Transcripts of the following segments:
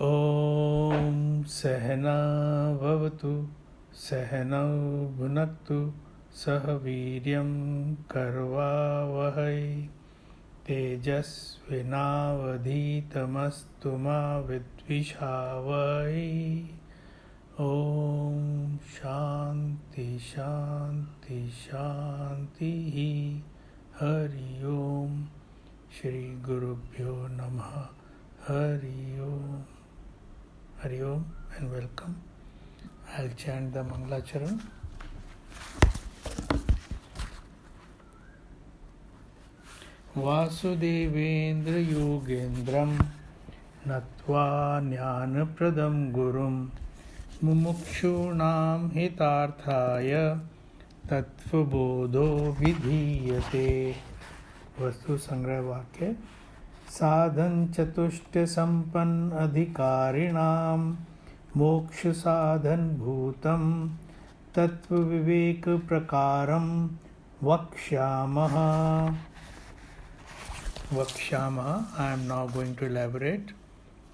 ॐ सहना भवतु सहनौ भुनक्तु सह वीर्यं करवावहै तेजस्विनावधीतमस्तु मा विद्विषावहै। ॐ शान्ति शान्ति शान्तिः। हरि ओम। श्री गुरुभ्यो नमः। हरि ओम। Hari Om and welcome. I'll chant the Mangalacharan. Vasudevendra Yogendram Natva Jnanapradam Gurum Mumukshunam Hitarthaya Tattvabodho Vidhiyate। वस्तु संग्रह वाक्य। साधन चतुष्टय संपन्न अधिकारिणाम मोक्ष साधन भूतम तत्व विवेक प्रकारम वक्ष्यामः। I am now going to elaborate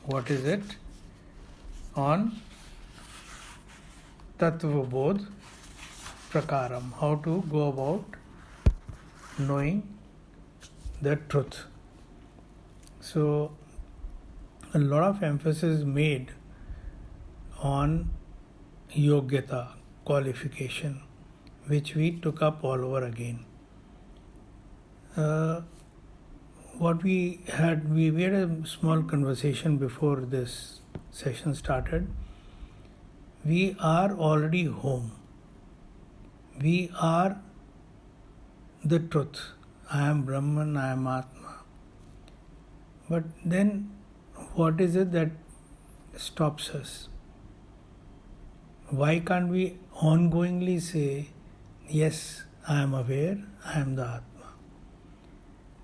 what is it on Tattvabodha prakaram, how to go about knowing the truth. So, a lot of emphasis made on Yogyata, qualification, which we took up all over again. We had a small conversation before this session started. We are already home. We are the truth. I am Brahman, I am Atma. But then, what is it that stops us? Why can't we ongoingly say, yes, I am aware, I am the Atma?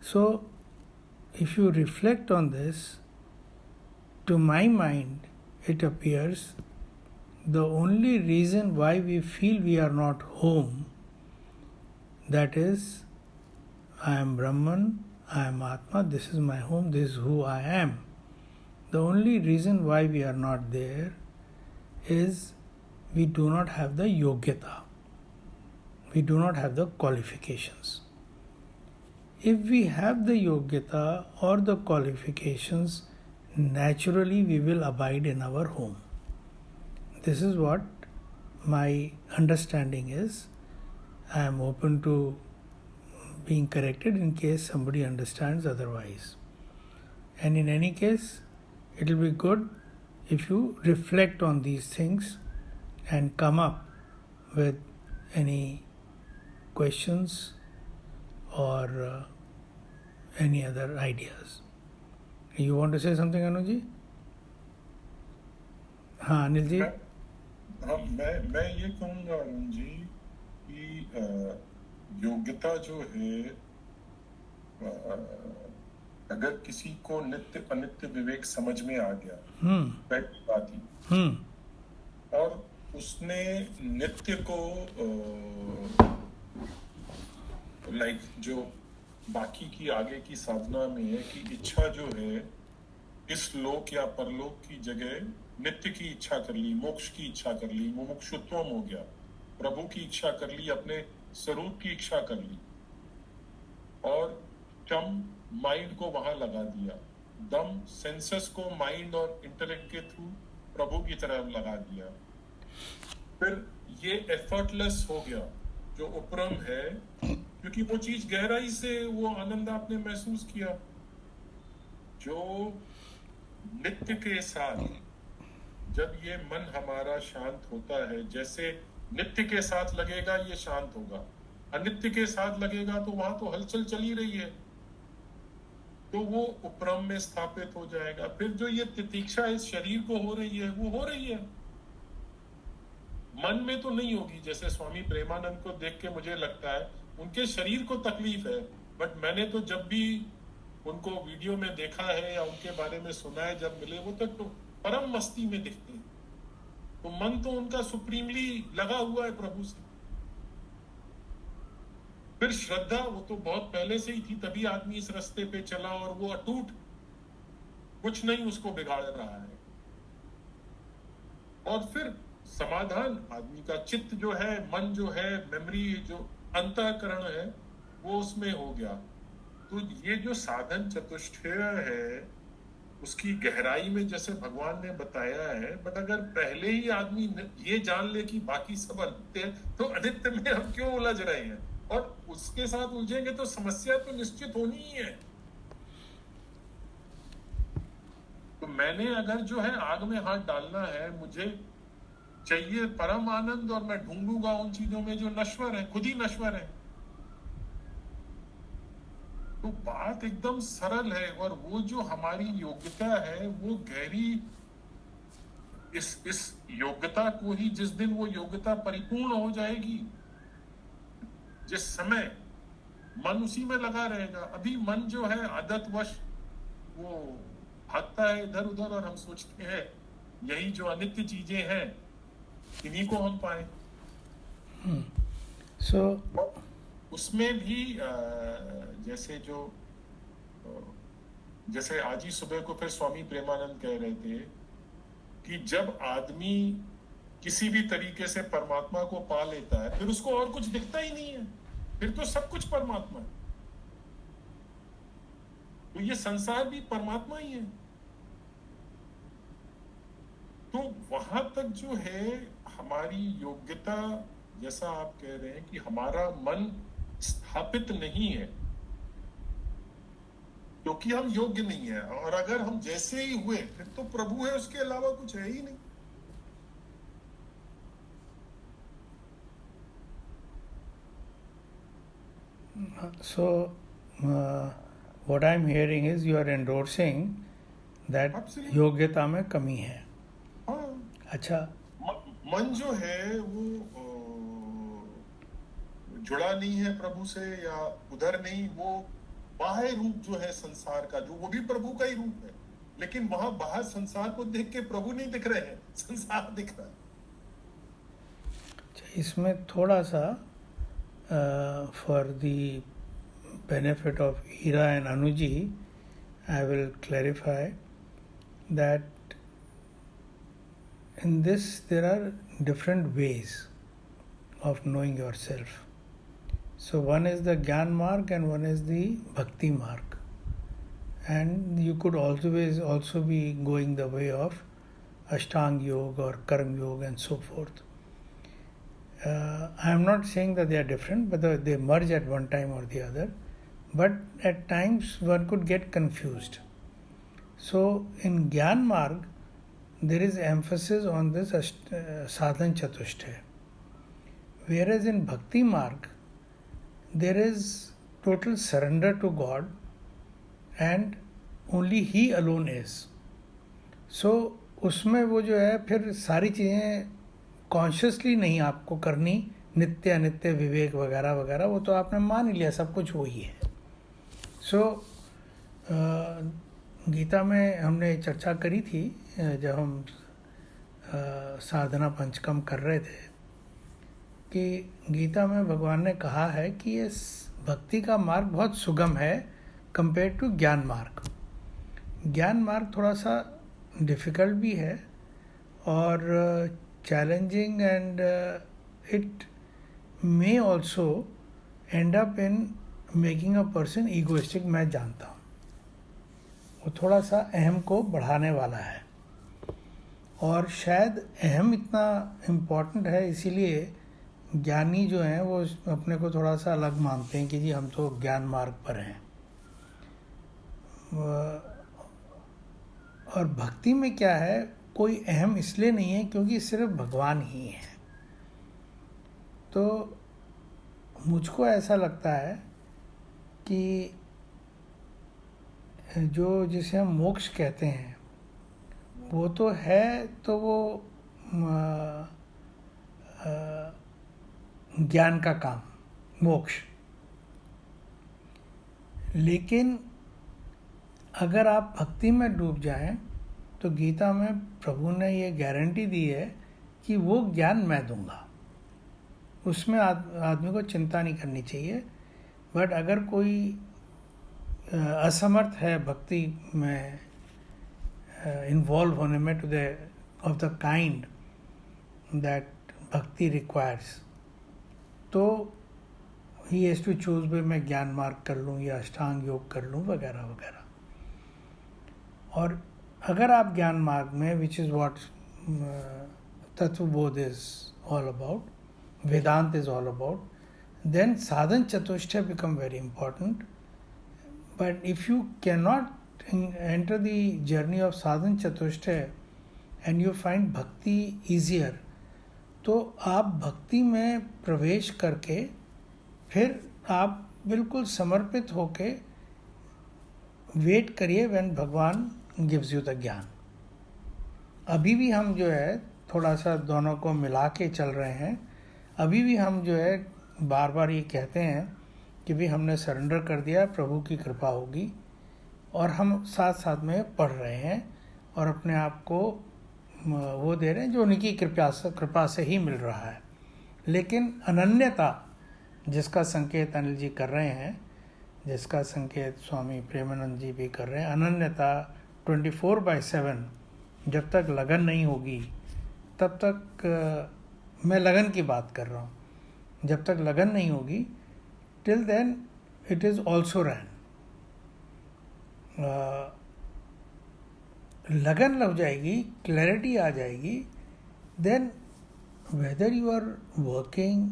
So, if you reflect on this, to my mind, it appears the only reason why we feel we are not home, that is, I am Brahman, I am Atma, this is my home, this is who I am. The only reason why we are not there is we do not have the Yogyata. We do not have the qualifications. If we have the Yogyata or the qualifications, naturally we will abide in our home. This is what my understanding is. I am open to being corrected in case somebody understands otherwise. And in any case, it will be good if you reflect on these things and come up with any questions or any other ideas. You want to say something, Anuji? हाँ अनिल जी। मैं ये कहूँगा अरुण जी कि योग्यता जो है, अगर किसी को नित्य अनित्य विवेक समझ में आ गया, पहली बात ही, और उसने नित्य को जो बाकी की आगे की साधना में है कि इच्छा जो है इस लोक या परलोक की जगह नित्य की इच्छा कर ली, मोक्ष की इच्छा कर ली, मुमुक्षुत्वम हो गया, प्रभु की इच्छा कर ली, अपने स्वरूप की इच्छा कर ली, और चम माइंड को वहां लगा दिया, दम सेंसेस को माइंड और इंटेलेक्ट के थ्रू प्रभु की तरफ लगा दिया, फिर ये एफर्टलेस हो गया जो उपरम है, क्योंकि वो चीज गहराई से वो आनंद आपने महसूस किया। जो नित्य के साथ जब ये मन हमारा शांत होता है, जैसे नित्य के साथ लगेगा ये शांत होगा, अनित्य के साथ लगेगा तो वहां तो हलचल चली रही है, तो वो उपरम में स्थापित हो जाएगा। फिर जो ये तितिक्षा इस शरीर को हो रही है वो हो रही है, मन में तो नहीं होगी। जैसे स्वामी प्रेमानंद को देख के मुझे लगता है उनके शरीर को तकलीफ है, बट मैंने तो जब भी उनको वीडियो में देखा है या उनके बारे में सुना है, जब मिले वो तो परम मस्ती में दिखते हैं, तो मन तो उनका सुप्रीमली लगा हुआ है प्रभु से। फिर श्रद्धा, वो तो बहुत पहले से ही थी, तभी आदमी इस रास्ते पे चला, और वो अटूट, कुछ नहीं उसको बिगाड़ रहा है। और फिर समाधान आदमी का चित्त जो है, मन जो है, मेमोरी जो अंतःकरण है, वो उसमें हो गया। तो ये जो साधन चतुष्टय है उसकी गहराई में जैसे भगवान ने बताया है, बट अगर पहले ही आदमी ये जान ले कि बाकी सब अनित्य है, तो अनित्य में हम क्यों उलझ रहे हैं, और उसके साथ उलझेंगे तो समस्या तो निश्चित होनी ही है। तो मैंने अगर जो है आग में हाथ डालना है, मुझे चाहिए परम आनंद, और मैं ढूंढूंगा उन चीजों में जो नश्वर है, खुद ही नश्वर है। तो बात एकदम सरल है, और वो जो हमारी योग्यता है वो गहरी, इस योग्यता को ही, जिस दिन वो योग्यता परिपूर्ण हो जाएगी, जिस समय मन उसी में लगा रहेगा। अभी मन जो है आदतवश वो भागता है इधर उधर, और हम सोचते हैं यही जो अनित्य चीजें हैं इन्हीं को हम पाए। उसमें भी जैसे जैसे आज ही सुबह को फिर स्वामी प्रेमानंद कह रहे थे कि जब आदमी किसी भी तरीके से परमात्मा को पा लेता है, फिर उसको और कुछ दिखता ही नहीं है, फिर तो सब कुछ परमात्मा है। तो ये संसार भी परमात्मा ही है। तो वहां तक जो है हमारी योग्यता, जैसा आप कह रहे हैं कि हमारा मन स्थापित नहीं है क्योंकि हम योग्य नहीं है, और अगर हम जैसे ही हुए फिर तो प्रभु है, उसके अलावा कुछ है ही नहीं। So, what I'm hearing is you are endorsing that Absolutely. योग्यता में कमी है। हाँ, अच्छा, मन जो है वो जुड़ा नहीं है प्रभु से, या उधर नहीं, वो बाह्य रूप जो है संसार का, जो वो भी प्रभु का ही रूप है, लेकिन वहां बाहर संसार को देख के प्रभु नहीं दिख रहे हैं, संसार दिख रहा है। इसमें थोड़ा सा for the benefit of Ira and Anuji, I will clarify that in this there are different ways of knowing yourself. So one is the Gyan Marg and one is the Bhakti Marg. And you could always also be going the way of Ashtang Yoga or Karm Yoga and so forth. I am not saying that they are different, but they merge at one time or the other. But at times one could get confused. So in Gyan Marg, there is emphasis on this Sadhan Chatushtaya. Whereas in Bhakti Marg, there is total surrender to God and only He alone is. So उसमें वो जो है फिर सारी चीज़ें consciously नहीं आपको करनी, नित्य अनित्य विवेक वगैरह वगैरह, वो तो आपने मान ही लिया सब कुछ वही है। सो गीता में हमने चर्चा करी थी जब हम साधना पंचकम कर रहे थे कि गीता में भगवान ने कहा है कि ये भक्ति का मार्ग बहुत सुगम है कंपेयर टू ज्ञान मार्ग। ज्ञान मार्ग थोड़ा सा डिफ़िकल्ट भी है और challenging, and it may also and up in making a person egoistic. मैं जानता हूँ वो थोड़ा सा अहम को बढ़ाने वाला है, और शायद अहम इतना इम्पोर्टेंट है इसीलिए ज्ञानी जो हैं वो अपने को थोड़ा सा अलग मानते हैं कि जी हम तो ज्ञान मार्ग पर हैं। और भक्ति में क्या है, कोई अहम इसलिए नहीं है क्योंकि सिर्फ भगवान ही है। तो मुझको ऐसा लगता है कि जो जिसे हम मोक्ष कहते हैं वो तो है, तो वो ज्ञान का काम, मोक्ष। लेकिन अगर आप भक्ति में डूब जाएं तो गीता में प्रभु ने ये गारंटी दी है कि वो ज्ञान मैं दूंगा, उसमें आदमी को चिंता नहीं करनी चाहिए। बट अगर कोई असमर्थ है भक्ति में इन्वॉल्व होने में, to the of the kind that bhakti requires, तो he has to choose भाई मैं ज्ञान मार्ग कर लूँ या अष्टांग योग कर लूँ वगैरह वगैरह. और अगर आप ज्ञान मार्ग में, which is what Tattvabodha is all about, Vedanta is all about, then Sadhan Chatushtaya become very important. But if you cannot enter the journey of Sadhan Chatushtaya and you find bhakti easier, तो आप भक्ति में प्रवेश करके फिर आप बिल्कुल समर्पित होके वेट करिए व्हेन भगवान गिव्स यू द ज्ञान. अभी भी हम जो है थोड़ा सा दोनों को मिला के चल रहे हैं. अभी भी हम जो है बार बार ये कहते हैं कि भी हमने सरेंडर कर दिया, प्रभु की कृपा होगी, और हम साथ साथ में पढ़ रहे हैं और अपने आप को वो दे रहे हैं जो उनकी कृपा से ही मिल रहा है. लेकिन अनन्यता जिसका संकेत अनिल जी कर रहे हैं, जिसका संकेत स्वामी प्रेमानंद जी भी कर रहे हैं, अनन्यता 24/7, जब तक लगन नहीं होगी तब तक, मैं लगन की बात कर रहा हूँ, जब तक लगन नहीं होगी, till then it is also ran. लगन लग जाएगी, क्लैरिटी आ जाएगी, then whether you are working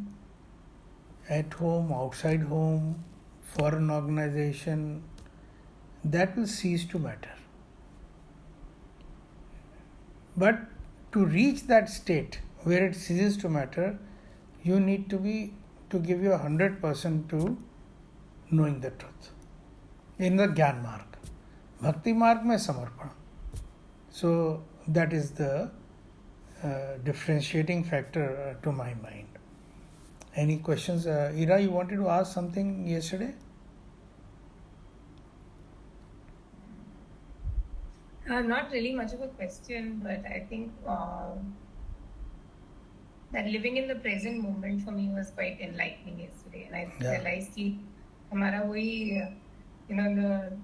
at home, outside home, for an organization, that will cease to matter. But to reach that state where it ceases to matter, you need to give your 100% to knowing the truth. In the Gyan Marg, Bhakti Marg mein samarpan. So that is the differentiating factor to my mind. Any questions? Ira, you wanted to ask something yesterday? Not really much of a question, but I think that living in the present moment for me was quite enlightening yesterday. And I realized that hamara wahi,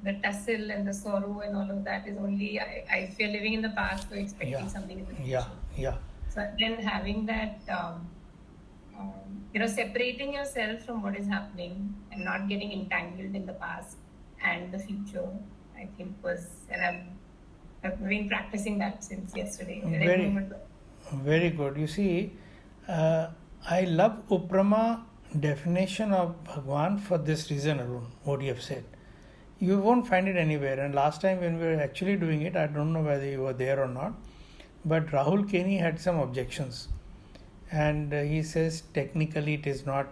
the tussle and the sorrow and all of that is only, I feel living in the past, so expecting something in the future. So then having that, separating yourself from what is happening and not getting entangled in the past and the future, I think and I've been practicing that since yesterday. Very good. You see, I love Uprama definition of Bhagwan for this reason alone, what you have said. You won't find it anywhere. And last time when we were actually doing it, I don't know whether you were there or not, but Rahul Keni had some objections. And he says technically it is not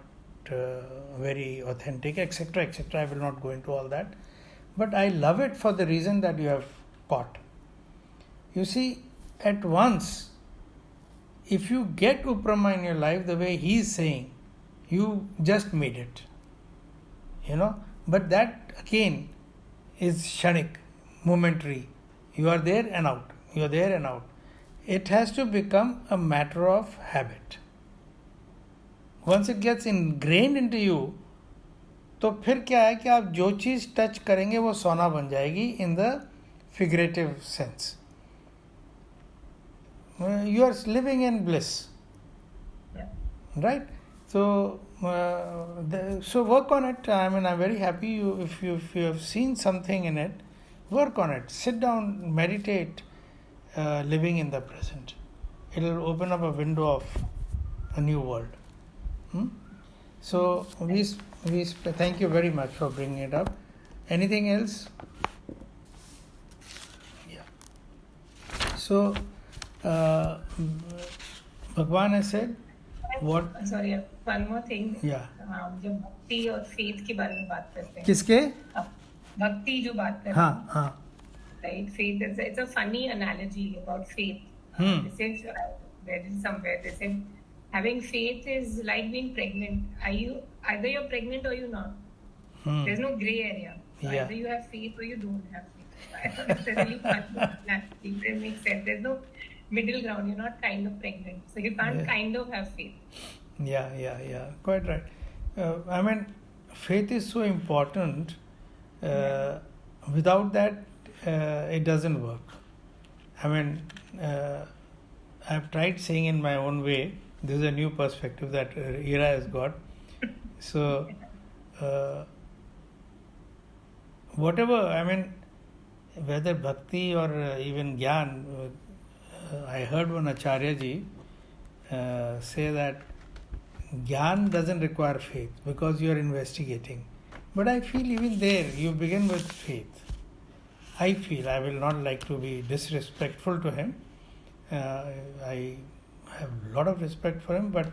very authentic, etc., etc. I will not go into all that. But I love it for the reason that you have caught. You see, at once, if you get Uprama in your life the way he is saying, you just made it. But that again is kshanik, momentary. You are there and out. You are there and out. It has to become a matter of habit. Once it gets ingrained into you, तो फिर क्या है कि आप जो चीज़ touch करेंगे वो सोना बन जाएगी in the figurative sense. You are living in bliss. Right? So, so work on it. I mean, I'm very happy if you have seen something in it, work on it. Sit down, meditate. Living in the present, it will open up a window of a new world. So we thank you very much for bringing it up. Anything else? Yeah. So Bhagwan has said what? Sorry, one more thing. Yeah. जब भक्ति और faith के बारे में बात करते हैं. किसके? भक्ति जो बात करते हैं. हाँ. Right, faith it's a funny analogy about faith. They said somewhere they said having faith is like being pregnant. Either you're pregnant or you're not. There's no gray area. Either you have faith or you don't have faith. I thought it's a really funny analogy. It makes sense. There's no middle ground. You're not kind of pregnant, so you can't kind of have faith. Yeah. Quite right. I mean, faith is so important. Without that, it doesn't work. I mean, I've tried saying in my own way. This is a new perspective that Ira has got. So, whatever, I mean, whether bhakti or even jnana, I heard one Acharya ji say that jnana doesn't require faith because you are investigating. But I feel even there, you begin with faith. I feel, I will not like to be disrespectful to him. I have a lot of respect for him, but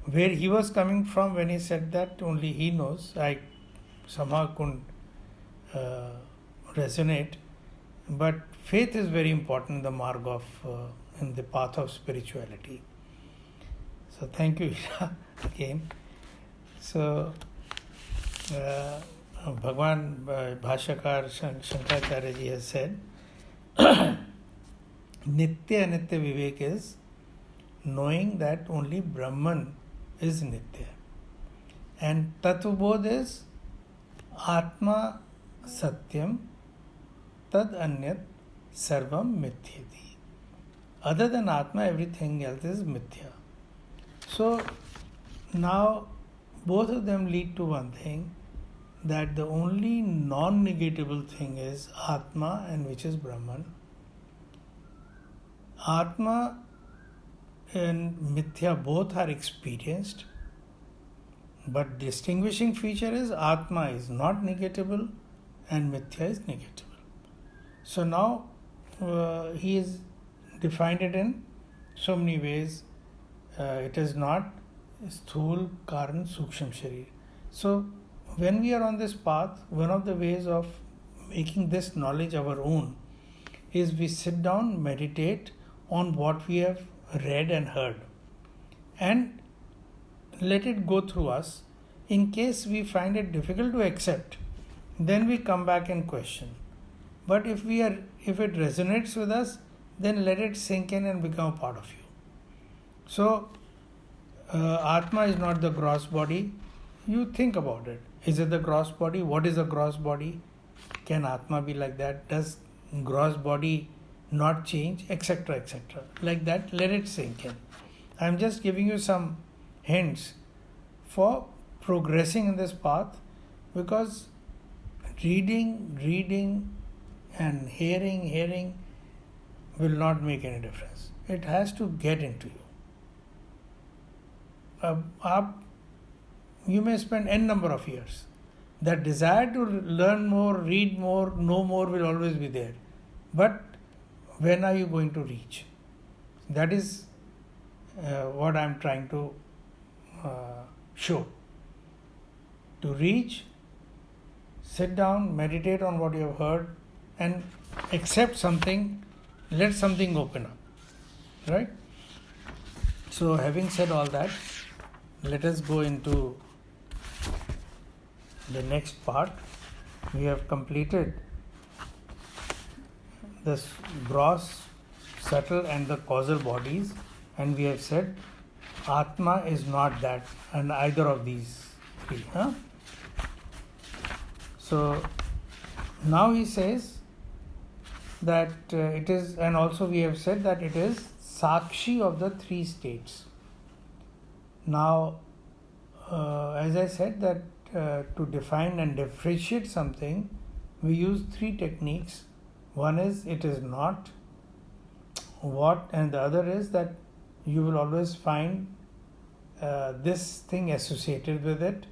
where he was coming from when he said that, only he knows. I somehow couldn't resonate. But faith is very important in the marg of, in the path of spirituality. So thank you again. So Bhagwan Bhashakar Shankaracharya ji has said, Nitya Nitya Vivek is knowing that only Brahman is Nitya. And Tattvabodha is Atma Satyam Tad Anyat Sarvam Mithyati. Other than Atma, everything else is Mithya. So now both of them lead to one thing, that the only non-negatable thing is Atma, and which is Brahman. Atma and Mithya both are experienced, but distinguishing feature is Atma is not negatable and Mithya is negatable. So now he has defined it in so many ways. It is not Sthul, Karan, Suksham Sharir. So when we are on this path, one of the ways of making this knowledge our own is we sit down, meditate on what we have read and heard, and let it go through us. In case we find it difficult to accept, then we come back and question. But if it resonates with us, then let it sink in and become a part of you. So Atma is not the gross body. You think about it. Is it the gross body? What is a gross body? Can Atma be like that? Does gross body not change? Etc. etc. Like that, let it sink in. I am just giving you some hints for progressing in this path, because reading and hearing will not make any difference. It has to get into you. You may spend n number of years. That desire to learn more, read more, know more will always be there. But when are you going to reach? That is what I am trying to show. To reach, sit down, meditate on what you have heard, and accept something, let something open up. Right? So having said all that, let us go into the next part. We have completed the gross, subtle and the causal bodies, and we have said Atma is not that and either of these three. So now he says that it is, and also we have said that it is Sakshi of the three states. Now, as I said that to define and differentiate something, we use three techniques. One is it is not what, and the other is that you will always find this thing associated with it,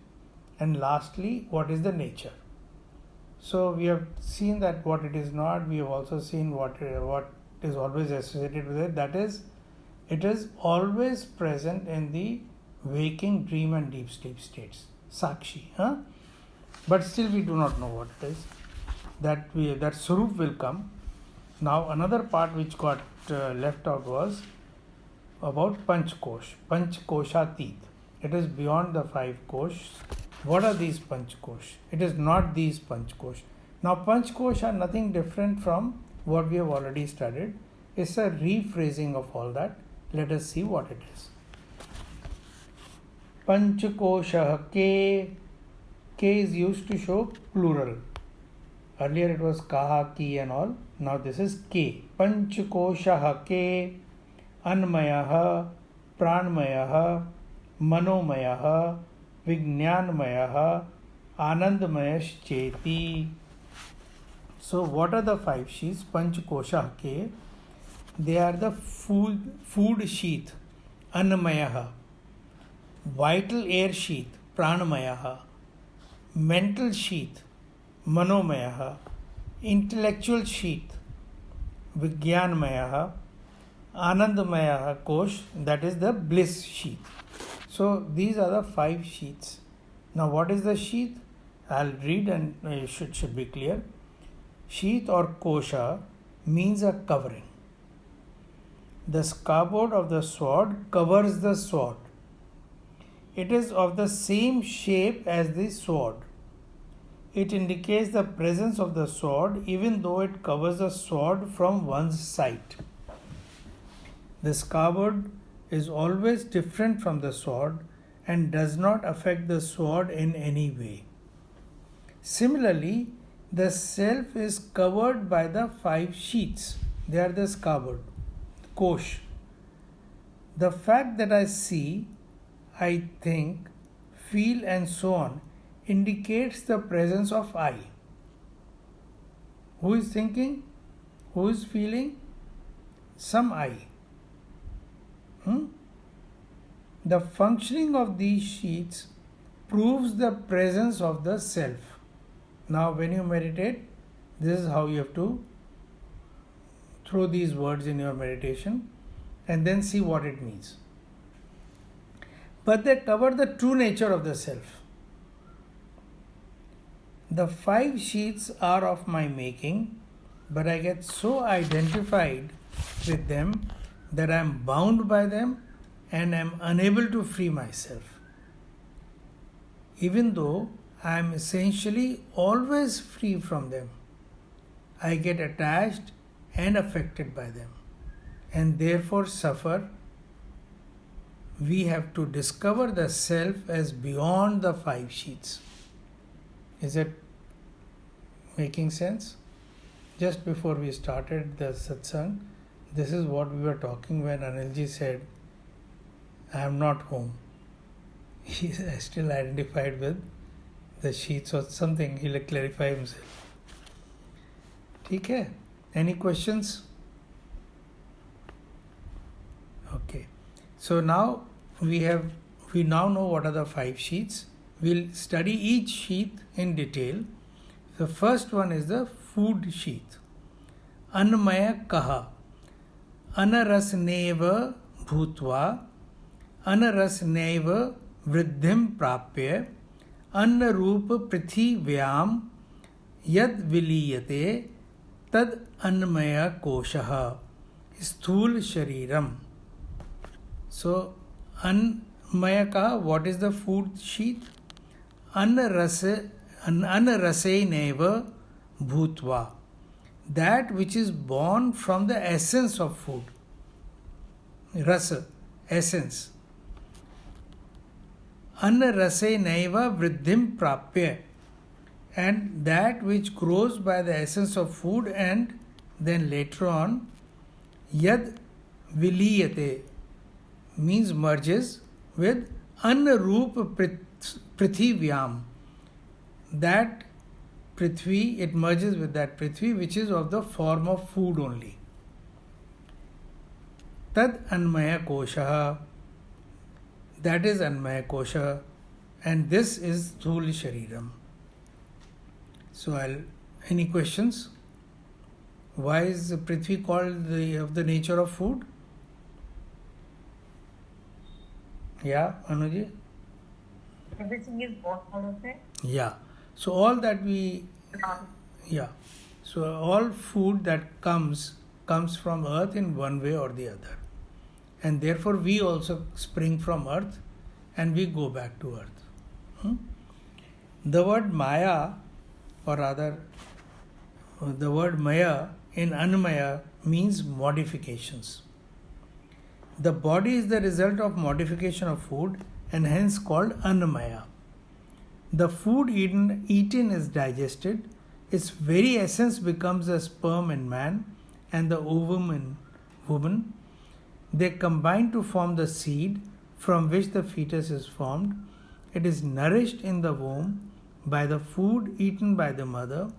and lastly, what is the nature. So we have seen that what it is not. We have also seen what is always associated with it. That is, it is always present in the waking, dream and deep sleep states. Sakshi. But still we do not know what it is. That Swarup will come. Now another part which got left out was about Panchkosh. Panchkoshatit. It is beyond the 5 kosh. What are these Panchkosh? It is not these Panchkosh. Now Panchkosh are nothing different from what we have already studied. It's a rephrasing of all that. Let us see what it is. Panchkosha K. K is used to show plural. Earlier it was Kaha, Ki and all. Now this is K. Panchkosha K. Anmayah, Pranmayah, Manomayah, Vijnanmayah, Anandmayah Cheti. So what are the 5 sheaths? Panchkosha ke. They are the food sheath, Anmayah, vital air sheath, Pranmayah, mental sheath, Manomayah, intellectual sheath, Vijnanmayah, Anandmayah Kosh, that is the bliss sheath. So these are the 5 sheaths. Now what is the sheath? I'll read and it should be clear. Sheath or kosha means a covering. The scabbard of the sword covers the sword. It is of the same shape as the sword. It indicates the presence of the sword even though it covers the sword from one's sight. The scabbard is always different from the sword and does not affect the sword in any way. Similarly, the self is covered by the 5 sheaths. They are the scabbard, kosh. The fact that I see, I think, feel and so on indicates the presence of I. Who is thinking? Who is feeling? Some I. The functioning of these sheaths proves the presence of the self. Now when you meditate, this is how you have to throw these words in your meditation and then see what it means. But they cover the true nature of the self. The 5 sheaths are of my making, but I get so identified with them that I am bound by them and am unable to free myself. Even though I am essentially always free from them, I get attached and affected by them and therefore suffer. We have to discover the self as beyond the 5 sheaths. Is it making sense? Just before we started the satsang, this is what we were talking when Anilji said, I am not home. He is still identified with the sheets or something. He'll clarify himself. Okay. Any questions? Okay. So now we now know what are the 5 sheets. We'll study each sheet in detail. The first one is the food sheet. Annamaya kaha. Anarasneva bhutva. Anarasneva vriddhim prapya. Annarupa prithivyam yad viliyate tad annamaya koshaha. Sthul shariram. So, annamaya kaha, what is the food sheet? Anaraseneva bhutva. That which is born from the essence of food. Rasa, essence. Anaraseneva vriddhim prapya. And that which grows by the essence of food and then later on, yad viliyate means merges with annarupa prithivyam. That prithvi, it merges with that prithvi which is of the form of food only. Tad anmaya kosha. That is anmaya kosha, and this is sthul shariram. So any questions? Why is prithvi called of the nature of food? Yeah, Anuji? Everything is born out of it. Yeah. So all that So all food that comes from earth in one way or the other. And therefore we also spring from earth and we go back to earth. The word Maya, or rather the word Maya in Anmaya means modifications. The body is the result of modification of food and hence called Annamaya. The food eaten is digested, its very essence becomes a sperm in man and the ovum in woman. They combine to form the seed from which the fetus is formed. It is nourished in the womb by the food eaten by the mother.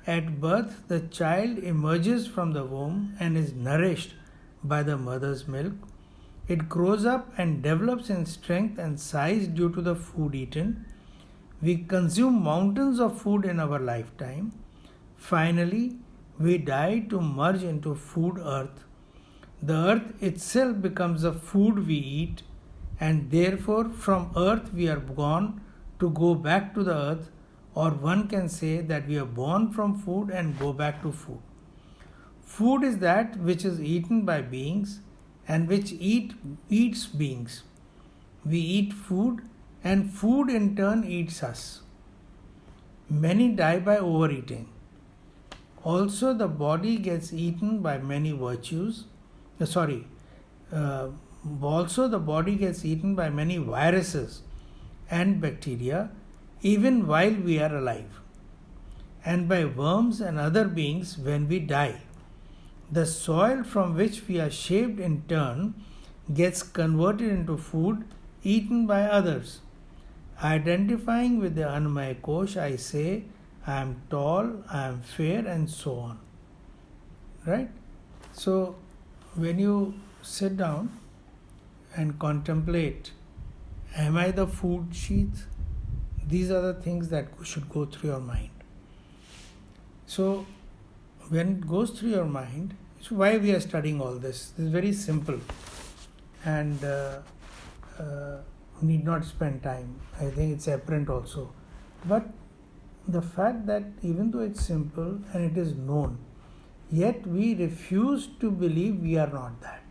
At birth, the child emerges from the womb and is nourished by the mother's milk. It grows up and develops in strength and size due to the food eaten. We consume mountains of food in our lifetime. Finally, we die to merge into food earth. The earth itself becomes the food we eat, and therefore from earth we are born to go back to the earth, or one can say that we are born from food and go back to food. Food is that which is eaten by beings and which eats beings. We eat food and food in turn eats us. Many die by overeating. Also the body gets eaten by many virtues. Also the body gets eaten by many viruses and bacteria even while we are alive, and by worms and other beings when we die. The soil from which we are shaped in turn gets converted into food eaten by others. Identifying with the Annamaya Kosh, I say, I am tall, I am fair, and so on. Right? So, when you sit down and contemplate, am I the food sheath? These are the things that should go through your mind. So, when it goes through your mind, so why we are studying all this? This is very simple and need not spend time. I think it's apparent also. But the fact that even though it's simple and it is known, yet we refuse to believe we are not that.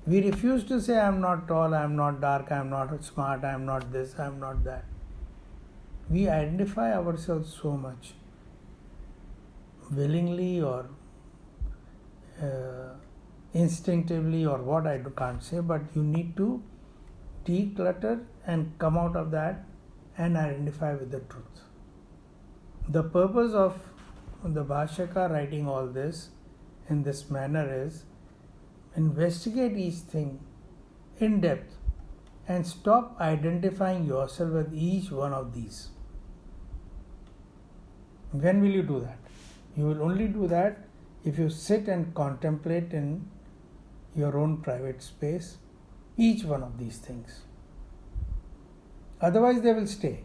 We refuse to say, I am not tall, I am not dark, I am not smart, I am not this, I am not that. We identify ourselves so much, willingly or instinctively or what I can't say, but you need to declutter and come out of that and identify with the truth. The purpose of the Bhashyaka writing all this in this manner is investigate each thing in depth and stop identifying yourself with each one of these. When will you do that? You will only do that if you sit and contemplate in your own private space each one of these things. Otherwise they will stay.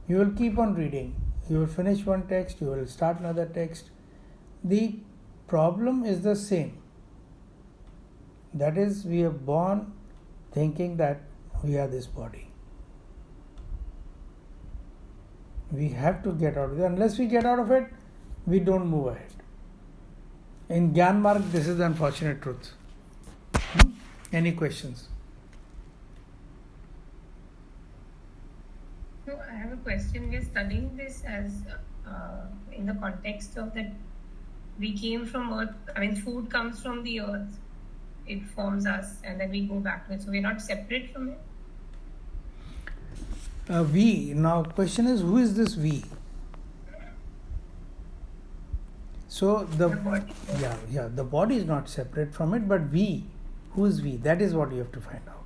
You will keep on reading. You will finish one text, you will start another text. The problem is the same. That is, we are born thinking that we are this body. We have to get out of it. Unless we get out of it, we don't move ahead. In Gyan Marg, this is the unfortunate truth. Any questions? So I have a question. We are studying this as in the context of that we came from earth. I mean, food comes from the earth. It forms us and then we go back to it. So we're not separate from it? We. Now question is, who is this we? So the body. The body is not separate from it, but we. Who is we? That is what you have to find out.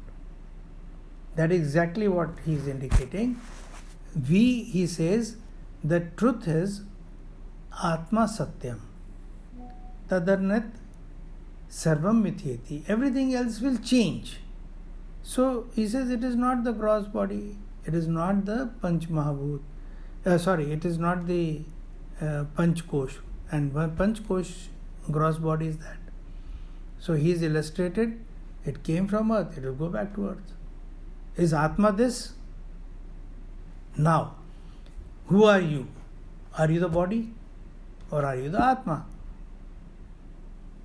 That is exactly what he is indicating. We, he says, the truth is Atma Satyam. Tadarnat Sarvam Mithyeti. Everything else will change. So he says it is not the gross body, it is not the Panch Mahabhut. It is not the Panch Kosh. And Panch Kosh, gross body is that. So he is illustrated, it came from earth, it will go back to earth. Is Atma this? Now, who are you? Are you the body or are you the Atma?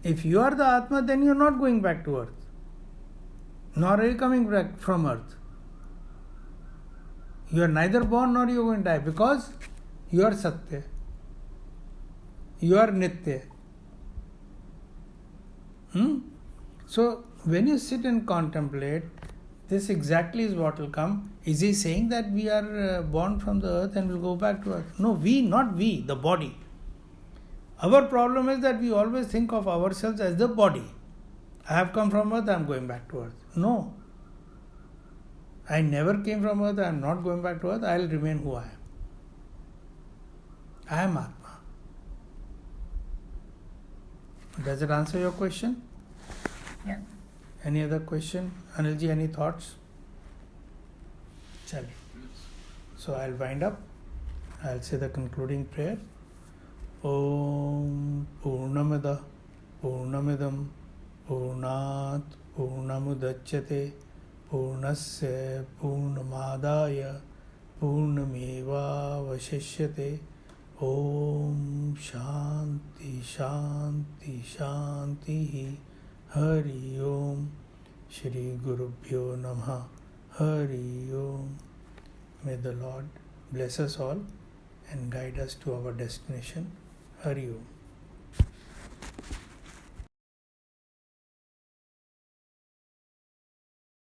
If you are the Atma, then you are not going back to earth, nor are you coming back from earth. You are neither born nor you are going to die, because you are Satya, you are Nitya. So, when you sit and contemplate, this exactly is what will come. Is he saying that we are born from the earth and will go back to earth? No, we, not we, the body. Our problem is that we always think of ourselves as the body. I have come from earth, I am going back to earth. No. I never came from earth, I am not going back to earth, I will remain who I am. I am Atma. Does it answer your question? Yeah. Any other question? Anilji, any thoughts? Chali. So I'll wind up. I'll say the concluding prayer. Om Purnamada Purnamidam Purnat Purnamudachyate Purnasya Purnamadaya Purnameva Vashishyate. Om Shanti Shanti Shanti Hari Om. Shri Gurubhyo Namaha. Hari Om. May the Lord bless us all and guide us to our destination. Hari Om.